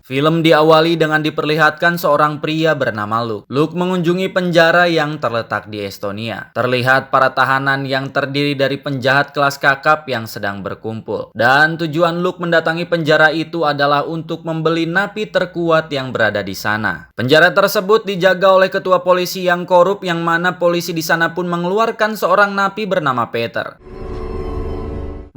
Film diawali dengan diperlihatkan seorang pria bernama Luke. Luke mengunjungi penjara yang terletak di Estonia. Terlihat para tahanan yang terdiri dari penjahat kelas kakap yang sedang berkumpul. Dan tujuan Luke mendatangi penjara itu adalah untuk membeli napi terkuat yang berada di sana. Penjara tersebut dijaga oleh ketua polisi yang korup, yang mana polisi di sana pun mengeluarkan seorang napi bernama Peter.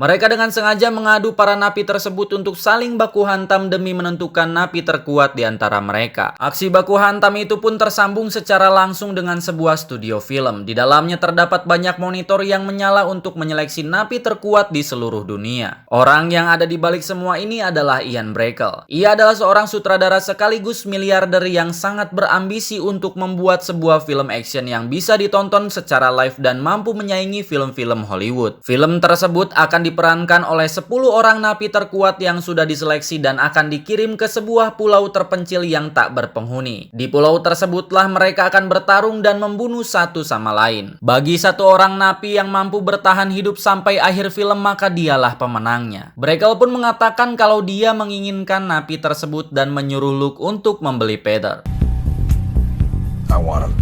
Mereka dengan sengaja mengadu para napi tersebut untuk saling baku hantam demi menentukan napi terkuat di antara mereka. Aksi baku hantam itu pun tersambung secara langsung dengan sebuah studio film. Di dalamnya terdapat banyak monitor yang menyala untuk menyeleksi napi terkuat di seluruh dunia. Orang yang ada di balik semua ini adalah Ian Breckell. Ia adalah seorang sutradara sekaligus miliarder yang sangat berambisi untuk membuat sebuah film action yang bisa ditonton secara live dan mampu menyaingi film-film Hollywood. Film tersebut akan diperankan oleh 10 orang napi terkuat yang sudah diseleksi dan akan dikirim ke sebuah pulau terpencil yang tak berpenghuni. Di pulau tersebutlah mereka akan bertarung dan membunuh satu sama lain. Bagi satu orang napi yang mampu bertahan hidup sampai akhir film, maka dialah pemenangnya. Breckell pun mengatakan kalau dia menginginkan napi tersebut dan menyuruh Luke untuk membeli Peter. I want him.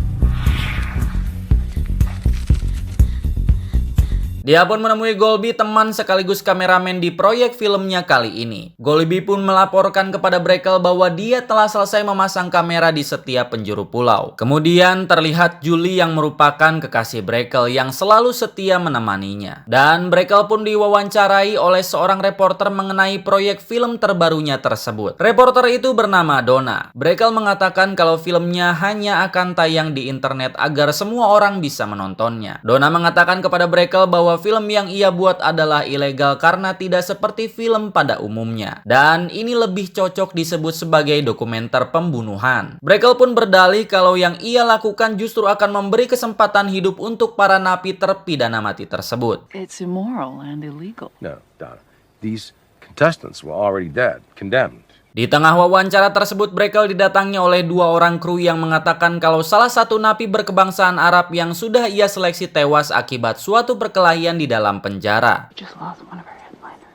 Dia pun menemui Golby, teman sekaligus kameramen di proyek filmnya kali ini. Golby pun melaporkan kepada Breckell bahwa dia telah selesai memasang kamera di setiap penjuru pulau. Kemudian terlihat Julie yang merupakan kekasih Breckell yang selalu setia menemaninya. Dan Breckell pun diwawancarai oleh seorang reporter mengenai proyek film terbarunya tersebut. Reporter itu bernama Donna. Breckell mengatakan kalau filmnya hanya akan tayang di internet agar semua orang bisa menontonnya. Donna mengatakan kepada Breckell bahwa film yang ia buat adalah ilegal karena tidak seperti film pada umumnya. Dan ini lebih cocok disebut sebagai dokumenter pembunuhan. Breckell pun berdalih kalau yang ia lakukan justru akan memberi kesempatan hidup untuk para napi terpidana mati tersebut. It's immoral and illegal. No, Donna. These contestants were already dead, condemned. Di tengah wawancara tersebut, Breckell didatangi oleh 2 orang kru yang mengatakan kalau salah satu napi berkebangsaan Arab yang sudah ia seleksi tewas akibat suatu perkelahian di dalam penjara. Just lost one of our headliners.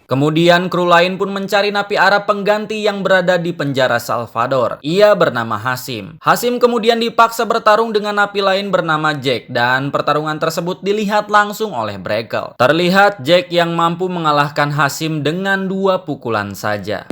Kemudian kru lain pun mencari napi Arab pengganti yang berada di penjara Salvador. Ia bernama Hasim. Hasim kemudian dipaksa bertarung dengan napi lain bernama Jack, dan pertarungan tersebut dilihat langsung oleh Breckell. Terlihat Jack yang mampu mengalahkan Hasim dengan 2 pukulan saja.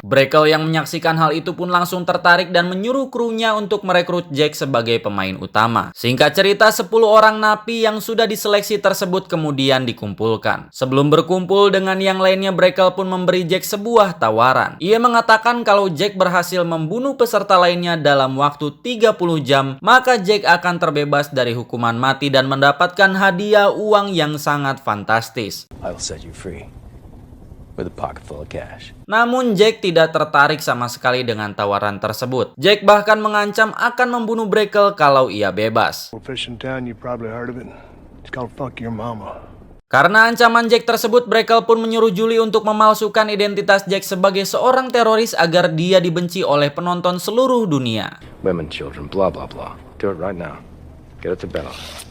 Breckell yang menyaksikan hal itu pun langsung tertarik dan menyuruh krunya untuk merekrut Jack sebagai pemain utama. Singkat cerita, 10 orang napi yang sudah diseleksi tersebut kemudian dikumpulkan. Sebelum berkumpul dengan yang lainnya, Breckell pun memberi Jack sebuah tawaran. Ia mengatakan kalau Jack berhasil membunuh peserta lainnya dalam waktu 30 jam, maka Jack akan terbebas dari hukuman mati dan mendapatkan hadiah uang yang sangat fantastis. I'll set you free with a pocket full of cash. Namun Jack tidak tertarik sama sekali dengan tawaran tersebut. Jack bahkan mengancam akan membunuh Breckell kalau ia bebas. We're fishing town, you probably heard of it. It's called Fuck Your Mama. Karena ancaman Jack tersebut, Breckell pun menyuruh Julie untuk memalsukan identitas Jack sebagai seorang teroris agar dia dibenci oleh penonton seluruh dunia. Women, children, blah, blah, blah. Do it right now. Get it to bed.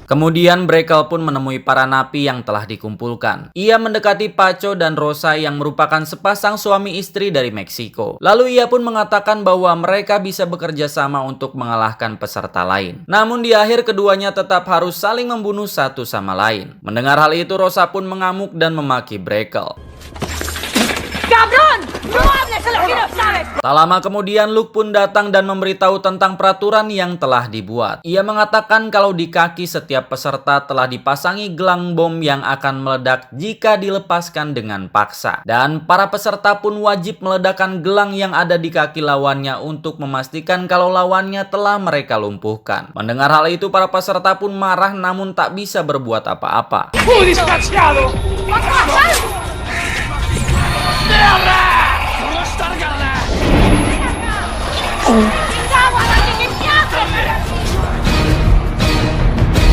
Kemudian Breckell pun menemui para napi yang telah dikumpulkan. Ia mendekati Paco dan Rosa yang merupakan sepasang suami istri dari Meksiko. Lalu ia pun mengatakan bahwa mereka bisa bekerja sama untuk mengalahkan peserta lain. Namun di akhir keduanya tetap harus saling membunuh satu sama lain. Mendengar hal itu, Rosa pun mengamuk dan memaki Breckell. ¡Cabrón! ¡No hables a lo que no sabes! Tak lama kemudian Luke pun datang dan memberitahu tentang peraturan yang telah dibuat. Ia mengatakan kalau di kaki setiap peserta telah dipasangi gelang bom yang akan meledak jika dilepaskan dengan paksa. Dan para peserta pun wajib meledakkan gelang yang ada di kaki lawannya untuk memastikan kalau lawannya telah mereka lumpuhkan. Mendengar hal itu, para peserta pun marah namun tak bisa berbuat apa-apa.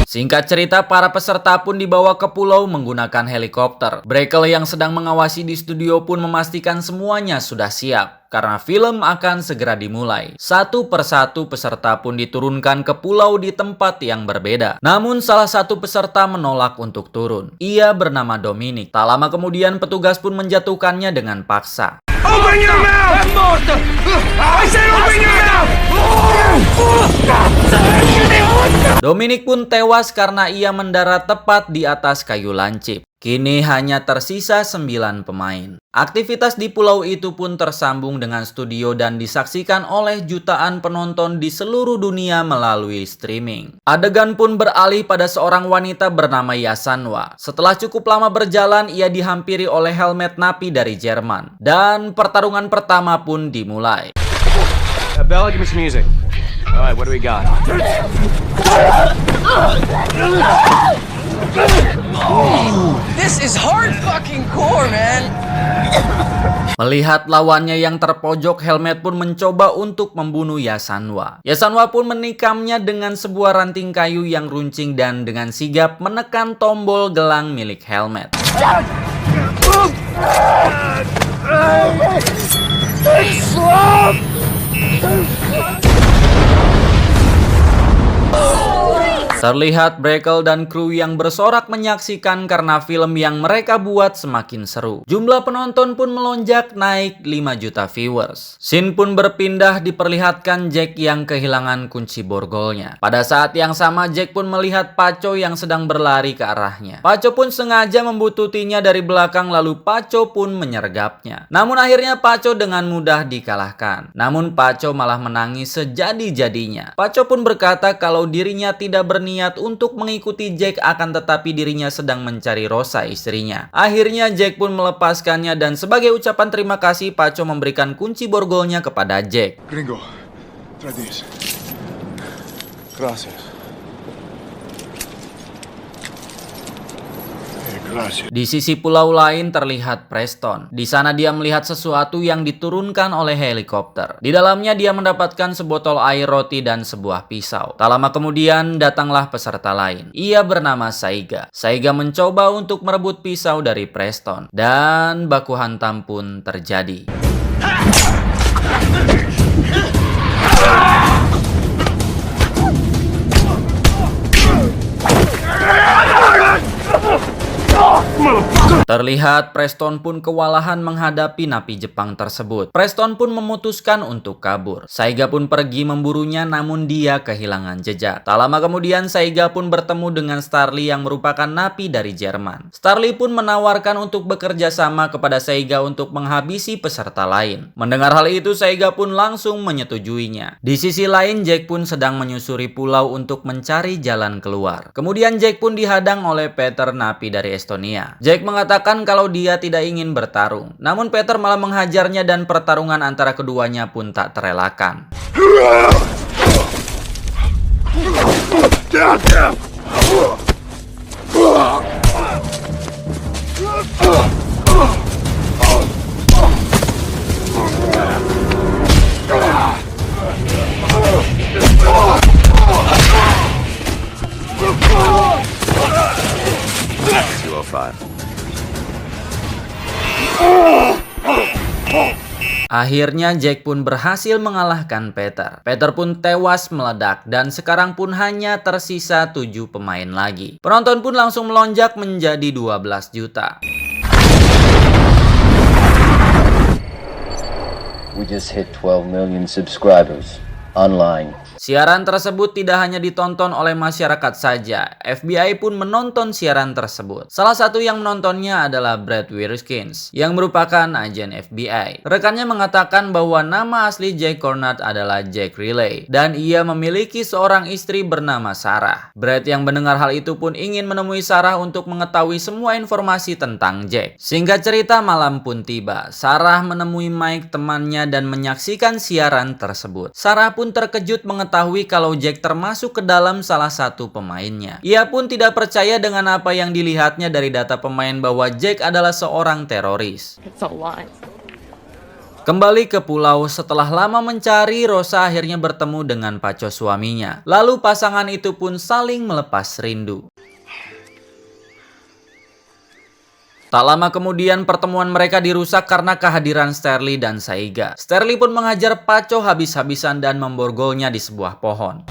Singkat cerita, para peserta pun dibawa ke pulau menggunakan helikopter. Brackle yang sedang mengawasi di studio pun memastikan semuanya sudah siap, karena film akan segera dimulai. Satu persatu peserta pun diturunkan ke pulau di tempat yang berbeda. Namun salah satu peserta menolak untuk turun. Ia bernama Dominic. Tak lama kemudian petugas pun menjatuhkannya dengan paksa. Open your mouth! I said open your mouth! Dominic pun tewas karena ia mendarat tepat di atas kayu lancip. Kini hanya tersisa 9 pemain. Aktivitas di pulau itu pun tersambung dengan studio dan disaksikan oleh jutaan penonton di seluruh dunia melalui streaming. Adegan pun beralih pada seorang wanita bernama Yasanwa. Setelah cukup lama berjalan, ia dihampiri oleh helmet napi dari Jerman. Dan pertarungan pertama pun dimulai. Bella, give me some music. All right, what do we got? This is hard fucking core, man. Melihat lawannya yang terpojok, Helmet pun mencoba untuk membunuh Yasanwa. Yasanwa pun menikamnya dengan sebuah ranting kayu yang runcing dan dengan sigap menekan tombol gelang milik Helmet. Terlihat Brackle dan kru yang bersorak menyaksikan karena film yang mereka buat semakin seru. Jumlah penonton pun melonjak naik 5 juta viewers. Scene pun berpindah diperlihatkan Jack yang kehilangan kunci borgolnya. Pada saat yang sama Jack pun melihat Paco yang sedang berlari ke arahnya. Paco pun sengaja membututinya dari belakang lalu Paco pun menyergapnya. Namun akhirnya Paco dengan mudah dikalahkan. Namun Paco malah menangis sejadi-jadinya. Paco pun berkata kalau dirinya tidak berniat untuk mengikuti Jack, akan tetapi dirinya sedang mencari Rosa, istrinya. Akhirnya Jack pun melepaskannya dan sebagai ucapan terima kasih Paco memberikan kunci borgolnya kepada Jack. Gringo, try this. Gracias. Gracias. Di sisi pulau lain terlihat Preston. Di sana dia melihat sesuatu yang diturunkan oleh helikopter. Di dalamnya dia mendapatkan sebotol air, roti, dan sebuah pisau. Tak lama kemudian datanglah peserta lain. Ia bernama Saiga. Saiga mencoba untuk merebut pisau dari Preston. Dan baku hantam pun terjadi. Terlihat Preston pun kewalahan menghadapi napi Jepang tersebut. Preston pun memutuskan untuk kabur. Saiga pun pergi memburunya namun dia kehilangan jejak. Tak lama kemudian Saiga pun bertemu dengan Starly yang merupakan napi dari Jerman. Starly pun menawarkan untuk bekerja sama kepada Saiga untuk menghabisi peserta lain. Mendengar hal itu Saiga pun langsung menyetujuinya. Di sisi lain Jack pun sedang menyusuri pulau untuk mencari jalan keluar. Kemudian Jack pun dihadang oleh Peter, napi dari Estonia. Jack mengatakan kalau dia tidak ingin bertarung. Namun Peter malah menghajarnya dan pertarungan antara keduanya pun tak terelakkan. Akhirnya Jack pun berhasil mengalahkan Peter. Peter pun tewas meledak dan sekarang pun hanya tersisa 7 pemain lagi. Penonton pun langsung melonjak menjadi 12 juta. We just hit 12 million subscribers online. Siaran tersebut tidak hanya ditonton oleh masyarakat saja, FBI pun menonton siaran tersebut. Salah satu yang menontonnya adalah Brad Wilkins, yang merupakan agen FBI. Rekannya mengatakan bahwa nama asli Jack Cornard adalah Jack Riley, dan ia memiliki seorang istri bernama Sarah. Brad yang mendengar hal itu pun ingin menemui Sarah untuk mengetahui semua informasi tentang Jack. Singkat cerita, malam pun tiba. Sarah menemui Mike, temannya, dan menyaksikan siaran tersebut. Sarah pun terkejut mengetahui kalau Jack termasuk ke dalam salah satu pemainnya. Ia pun tidak percaya dengan apa yang dilihatnya dari data pemain bahwa Jack adalah seorang teroris. It's a lie. Kembali ke pulau, setelah lama mencari, Rosa akhirnya bertemu dengan Paco suaminya. Lalu pasangan itu pun saling melepas rindu. Tak lama kemudian pertemuan mereka dirusak karena kehadiran Sterling dan Saiga. Sterling pun menghajar Paco habis-habisan dan memborgolnya di sebuah pohon.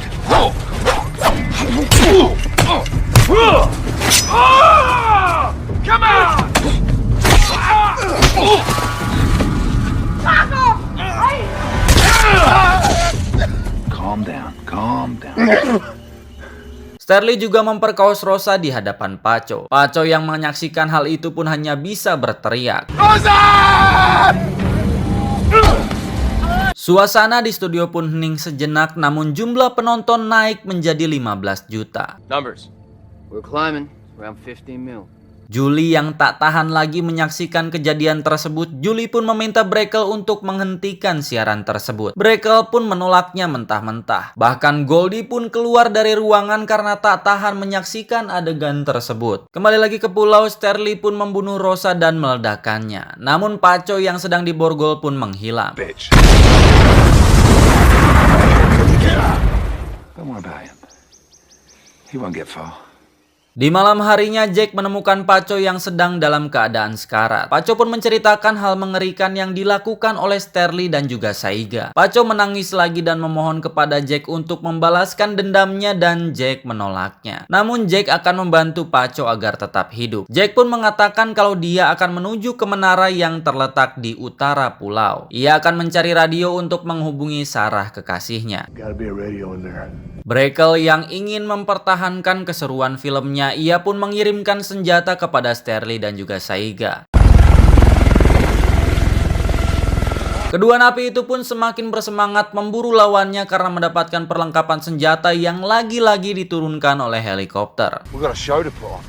Calm down, calm down. Sterling juga memperkaos Rosa di hadapan Paco. Paco yang menyaksikan hal itu pun hanya bisa berteriak. Suasana di studio pun hening sejenak, namun jumlah penonton naik menjadi 15 juta. Numbers. We're climbing. Around 15 mil. Julie yang tak tahan lagi menyaksikan kejadian tersebut, Julie pun meminta Brackle untuk menghentikan siaran tersebut. Brackle pun menolaknya mentah-mentah. Bahkan Goldie pun keluar dari ruangan karena tak tahan menyaksikan adegan tersebut. Kembali lagi ke pulau, Sterling pun membunuh Rosa dan meledakannya. Namun Paco yang sedang diborgol pun menghilang. Bitch. Don't worry about him. He won't get far. Di malam harinya, Jack menemukan Paco yang sedang dalam keadaan sekarat. Paco pun menceritakan hal mengerikan yang dilakukan oleh Sterling dan juga Saiga. Paco menangis lagi dan memohon kepada Jack untuk membalaskan dendamnya dan Jack menolaknya. Namun Jack akan membantu Paco agar tetap hidup. Jack pun mengatakan kalau dia akan menuju ke menara yang terletak di utara pulau. Ia akan mencari radio untuk menghubungi Sarah kekasihnya. Gotta be a radio in there. Brackle yang ingin mempertahankan keseruan filmnya, ia pun mengirimkan senjata kepada Sterling dan juga Saiga. Kedua napi itu pun semakin bersemangat memburu lawannya karena mendapatkan perlengkapan senjata yang lagi-lagi diturunkan oleh helikopter. We've got a show to put on.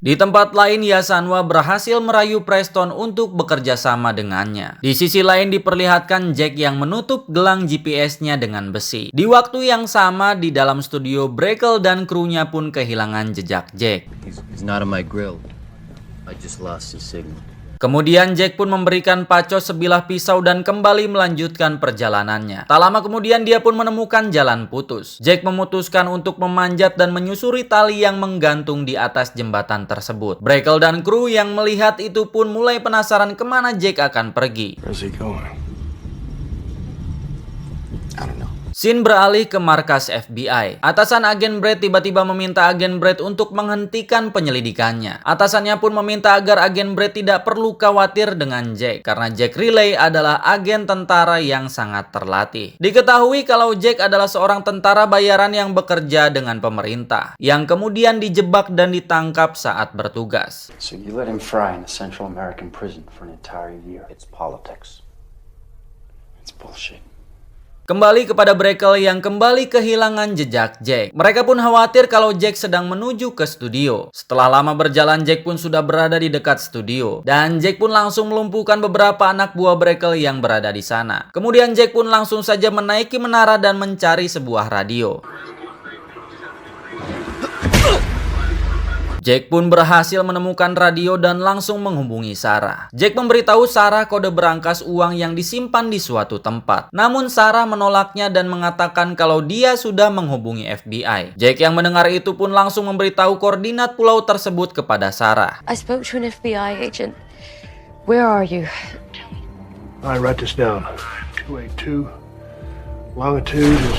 Di tempat lain, Yasanwa berhasil merayu Preston untuk bekerja sama dengannya. Di sisi lain diperlihatkan Jack yang menutup gelang GPS-nya dengan besi. Di waktu yang sama, di dalam studio, Brackle dan krunya pun kehilangan jejak Jack. He's not on my grill. I just lost his signal. Kemudian Jack pun memberikan Paco sebilah pisau dan kembali melanjutkan perjalanannya. Tak lama kemudian dia pun menemukan jalan putus. Jack memutuskan untuk memanjat dan menyusuri tali yang menggantung di atas jembatan tersebut. Brackle dan kru yang melihat itu pun mulai penasaran kemana Jack akan pergi. Where's he going? I don't know. Scene beralih ke markas FBI. Atasan agen Brett tiba-tiba meminta agen Brett untuk menghentikan penyelidikannya. Atasannya pun meminta agar agen Brett tidak perlu khawatir dengan Jack, karena Jack Riley adalah agen tentara yang sangat terlatih. Diketahui kalau Jack adalah seorang tentara bayaran yang bekerja dengan pemerintah, yang kemudian dijebak dan ditangkap saat bertugas. So you let him fry in a Central American prison for an entire year. It's politics. It's bullshit. Kembali kepada Brackle yang kembali kehilangan jejak Jack. Mereka pun khawatir kalau Jack sedang menuju ke studio. Setelah lama berjalan, Jack pun sudah berada di dekat studio. Dan Jack pun langsung melumpuhkan beberapa anak buah Brackle yang berada di sana. Kemudian Jack pun langsung saja menaiki menara dan mencari sebuah radio. Jack pun berhasil menemukan radio dan langsung menghubungi Sarah. Jack memberitahu Sarah kode berangkas uang yang disimpan di suatu tempat. Namun Sarah menolaknya dan mengatakan kalau dia sudah menghubungi FBI. Jack yang mendengar itu pun langsung memberitahu koordinat pulau tersebut kepada Sarah. I spoke to an FBI agent. Where are you? I write this down. 282. Longitude is...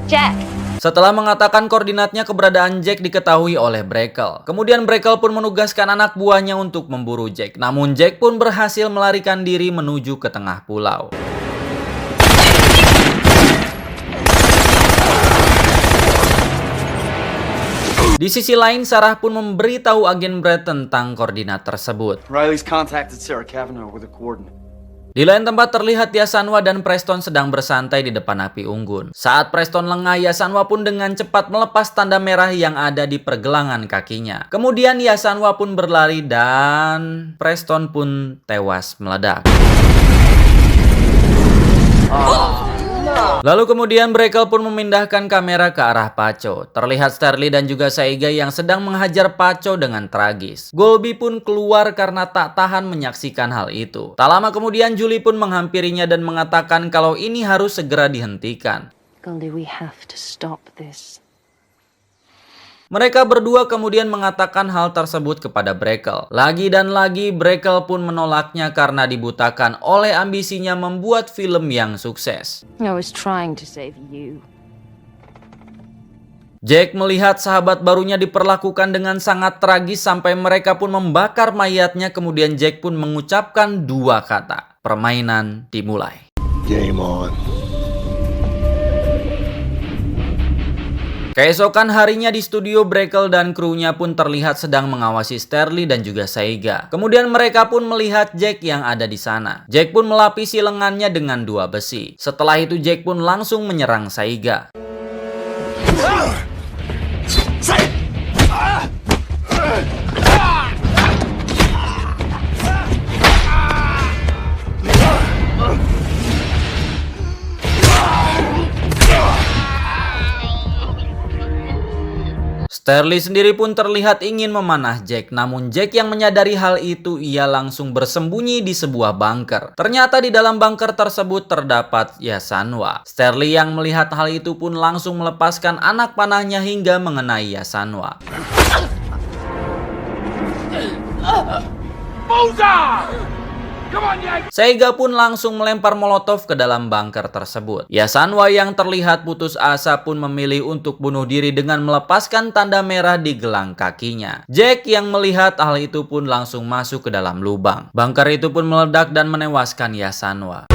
Jack! Setelah mengatakan koordinatnya, keberadaan Jack diketahui oleh Brackle. Kemudian Brackle pun menugaskan anak buahnya untuk memburu Jack. Namun Jack pun berhasil melarikan diri menuju ke tengah pulau. Di sisi lain, Sarah pun memberitahu agen Brett tentang koordinat tersebut. Riley's contacted Sarah Kavanaugh with a coordinate. Di lain tempat terlihat Yasanwa dan Preston sedang bersantai di depan api unggun. Saat Preston lengah, Yasanwa pun dengan cepat melepas tanda merah yang ada di pergelangan kakinya. Kemudian Yasanwa pun berlari dan Preston pun tewas meledak. Lalu kemudian Brackle pun memindahkan kamera ke arah Paco. Terlihat Sterling dan juga Saiga yang sedang menghajar Paco dengan tragis. Golby pun keluar karena tak tahan menyaksikan hal itu. Tak lama kemudian Julie pun menghampirinya dan mengatakan kalau ini harus segera dihentikan. Goldie, we have to stop this. Mereka berdua kemudian mengatakan hal tersebut kepada Brackle. Lagi dan lagi Brackle pun menolaknya karena dibutakan oleh ambisinya membuat film yang sukses. I was trying to save you. Jack melihat sahabat barunya diperlakukan dengan sangat tragis sampai mereka pun membakar mayatnya. Kemudian Jack pun mengucapkan dua kata. Permainan dimulai. Game on. Keesokan harinya di studio, Brackle dan krunya pun terlihat sedang mengawasi Sterling dan juga Saiga. Kemudian mereka pun melihat Jack yang ada di sana. Jack pun melapisi lengannya dengan dua besi. Setelah itu Jack pun langsung menyerang Saiga. Sterling sendiri pun terlihat ingin memanah Jack, namun Jack yang menyadari hal itu, ia langsung bersembunyi di sebuah bunker. Ternyata di dalam bunker tersebut terdapat Yasanwa. Sterling yang melihat hal itu pun langsung melepaskan anak panahnya hingga mengenai Yasanwa. Saiga pun langsung melempar molotov ke dalam bunker tersebut. Yasanwa yang terlihat putus asa pun memilih untuk bunuh diri dengan melepaskan tanda merah di gelang kakinya. Jack yang melihat hal itu pun langsung masuk ke dalam lubang. Bunker itu pun meledak dan menewaskan Yasanwa.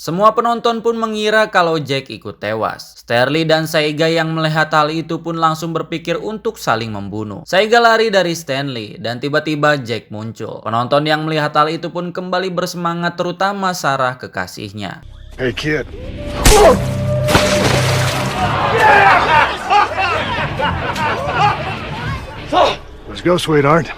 Semua penonton pun mengira kalau Jack ikut tewas. Sterling dan Saiga yang melihat hal itu pun langsung berpikir untuk saling membunuh. Saiga lari dari Stanley dan tiba-tiba Jack muncul. Penonton yang melihat hal itu pun kembali bersemangat, terutama Sarah kekasihnya. Hey, kid. Let's go, sweetheart.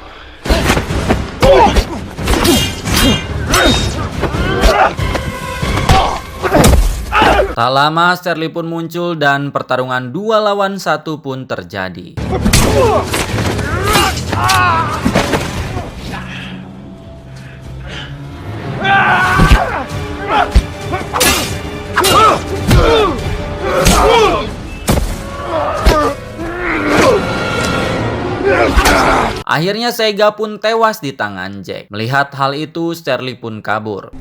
Tak lama Sterling pun muncul dan pertarungan 2 lawan 1 pun terjadi. Akhirnya Saiga pun tewas di tangan Jack. Melihat hal itu, Sterling pun kabur.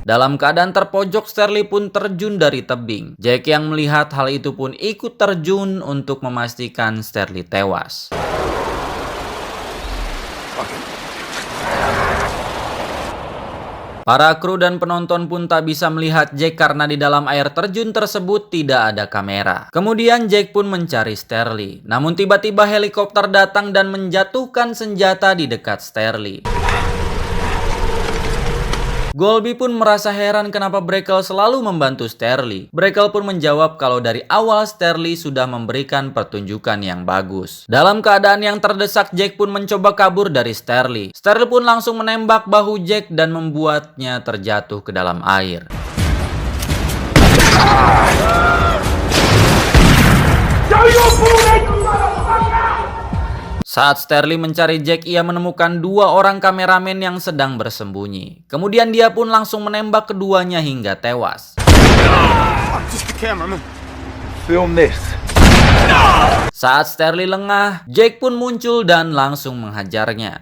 Dalam keadaan terpojok, Sterling pun terjun dari tebing. Jack yang melihat hal itu pun ikut terjun untuk memastikan Sterling tewas. Para kru dan penonton pun tak bisa melihat Jack karena di dalam air terjun tersebut tidak ada kamera. Kemudian Jack pun mencari Sterling. Namun tiba-tiba helikopter datang dan menjatuhkan senjata di dekat Sterling. Golby pun merasa heran kenapa Brackle selalu membantu Sterling. Brackle pun menjawab kalau dari awal Sterling sudah memberikan pertunjukan yang bagus. Dalam keadaan yang terdesak, Jack pun mencoba kabur dari Sterling. Sterling pun langsung menembak bahu Jack dan membuatnya terjatuh ke dalam air. Saat Sterling mencari Jack, ia menemukan 2 orang kameramen yang sedang bersembunyi. Kemudian dia pun langsung menembak keduanya hingga tewas. Saat Sterling lengah, Jack pun muncul dan langsung menghajarnya.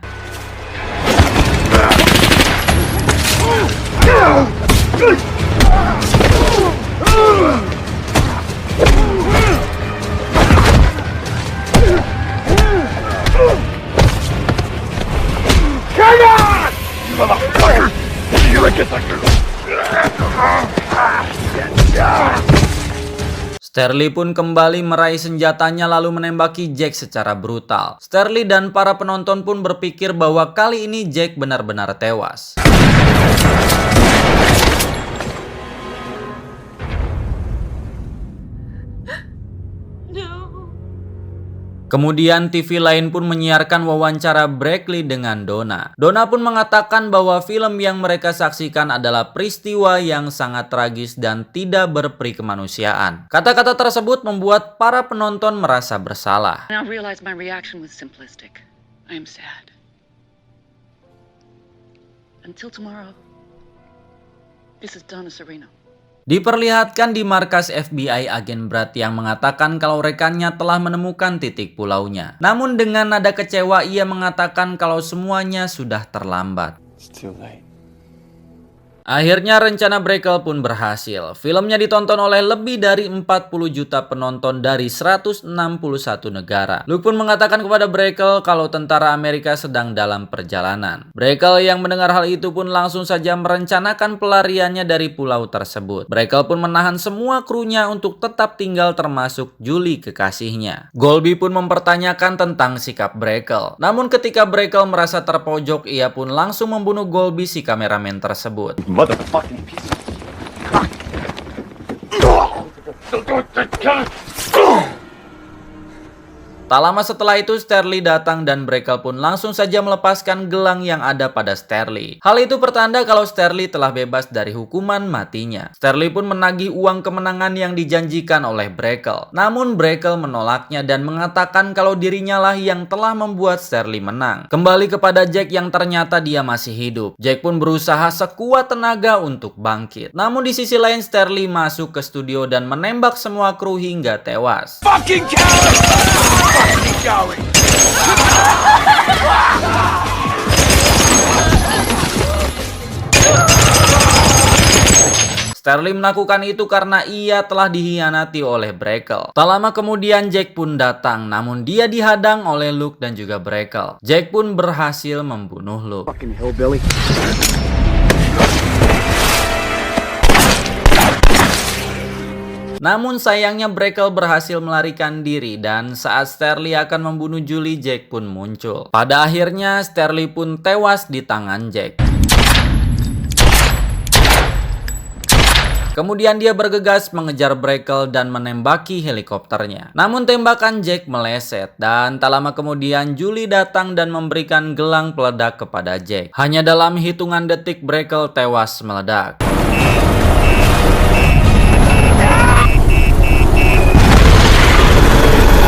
Sterling pun kembali meraih senjatanya lalu menembaki Jack secara brutal. Sterling dan para penonton pun berpikir bahwa kali ini Jack benar-benar tewas. Kemudian TV lain pun menyiarkan wawancara Brackley dengan Donna. Donna pun mengatakan bahwa film yang mereka saksikan adalah peristiwa yang sangat tragis dan tidak berperi kemanusiaan. Kata-kata tersebut membuat para penonton merasa bersalah. I realized my reaction was simplistic. I am sad. Until tomorrow, this is Donna Sereno. Diperlihatkan di markas FBI agen Brad yang mengatakan kalau rekannya telah menemukan titik pulaunya. Namun dengan nada kecewa ia mengatakan kalau semuanya sudah terlambat. It's too late. Akhirnya rencana Brackle pun berhasil. Filmnya ditonton oleh lebih dari 40 juta penonton dari 161 negara. Luke pun mengatakan kepada Brackle kalau tentara Amerika sedang dalam perjalanan. Brackle yang mendengar hal itu pun langsung saja merencanakan pelariannya dari pulau tersebut. Brackle pun menahan semua krunya untuk tetap tinggal termasuk Julie kekasihnya. Golby pun mempertanyakan tentang sikap Brackle. Namun ketika Brackle merasa terpojok, ia pun langsung membunuh Golby si kameramen tersebut. Motherfucking piece of Tak lama setelah itu Sterling datang dan Brackle pun langsung saja melepaskan gelang yang ada pada Sterling. Hal itu pertanda kalau Sterling telah bebas dari hukuman matinya. Sterling pun menagih uang kemenangan yang dijanjikan oleh Brackle. Namun Brackle menolaknya dan mengatakan kalau dirinya lah yang telah membuat Sterling menang. Kembali kepada Jack yang ternyata dia masih hidup. Jack pun berusaha sekuat tenaga untuk bangkit. Namun di sisi lain Sterling masuk ke studio dan menembak semua kru hingga tewas. Fucking coward! Fucking coward! Sterling melakukan itu karena ia telah dikhianati oleh Brackle. Tak lama kemudian Jack pun datang, namun dia dihadang oleh Luke dan juga Brackle. Jack pun berhasil membunuh Luke. Fucking hillbilly. Namun sayangnya Brackle berhasil melarikan diri dan saat Sterling akan membunuh Julie, Jack pun muncul. Pada akhirnya Sterling pun tewas di tangan Jack. Kemudian dia bergegas mengejar Brackle dan menembaki helikopternya. Namun tembakan Jack meleset dan tak lama kemudian Julie datang dan memberikan gelang peledak kepada Jack. Hanya dalam hitungan detik Brackle tewas meledak.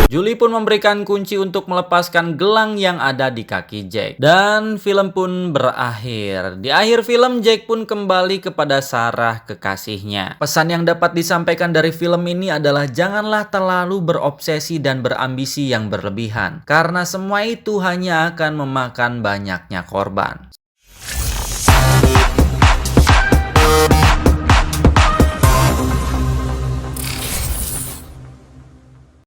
Julie pun memberikan kunci untuk melepaskan gelang yang ada di kaki Jack. Dan film pun berakhir. Di akhir film Jack pun kembali kepada Sarah kekasihnya. Pesan yang dapat disampaikan dari film ini adalah janganlah terlalu berobsesi dan berambisi yang berlebihan. Karena semua itu hanya akan memakan banyaknya korban.